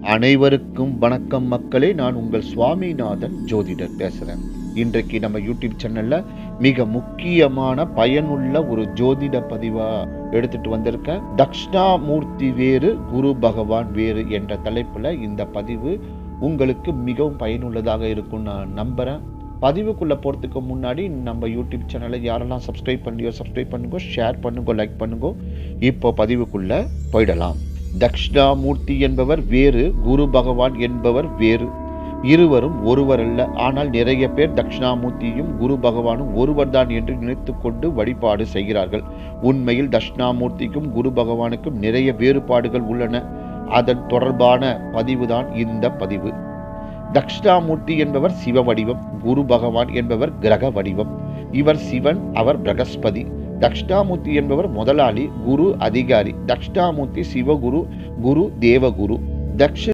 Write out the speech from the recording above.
அனைவருக்கும் வணக்கம் மக்களே. நான் உங்கள் சுவாமிநாதன் ஜோதிடர் பேசுகிறேன். இன்றைக்கு நம்ம யூடியூப் சேனலில் மிக முக்கியமான பயனுள்ள ஒரு ஜோதிட பதிவாக எடுத்துட்டு வந்திருக்கேன். தக்ஷணாமூர்த்தி வேறு, குரு பகவான் வேறு என்ற தலைப்பில் இந்த பதிவு உங்களுக்கு மிகவும் பயனுள்ளதாக இருக்கும் நான் நம்புகிறேன். பதிவுக்குள்ளே போகிறதுக்கு முன்னாடி நம்ம யூடியூப் சேனலை யாரெல்லாம் சப்ஸ்கிரைப் பண்ணுங்க, ஷேர் பண்ணுங்க, லைக் பண்ணுங்க. இப்போ பதிவுக்குள்ளே போயிடலாம். தக்ஷணாமூர்த்தி என்பவர் வேறு, குரு பகவான் என்பவர் வேறு. இருவரும் ஒருவர் அல்ல. ஆனால் நிறைய பேர் தக்ஷணாமூர்த்தியும் குரு பகவானும் ஒருவர்தான் என்று நினைத்து கொண்டு வழிபாடு செய்கிறார்கள். உண்மையில் தக்ஷணாமூர்த்திக்கும் குரு பகவானுக்கும் நிறைய வேறுபாடுகள் உள்ளன. அதன் தொடர்பான பதிவுதான் இந்த பதிவு. தக்ஷணாமூர்த்தி என்பவர் சிவ வடிவம், குரு பகவான் என்பவர் கிரக வடிவம். இவர் சிவன், அவர் பிரகஸ்பதி. தக்ஷணாமூர்த்தி என்பவர் முதலாளி, குரு அதிகாரி. தக்ஷணாமூர்த்தி சிவகுரு, குரு தேவகுரு.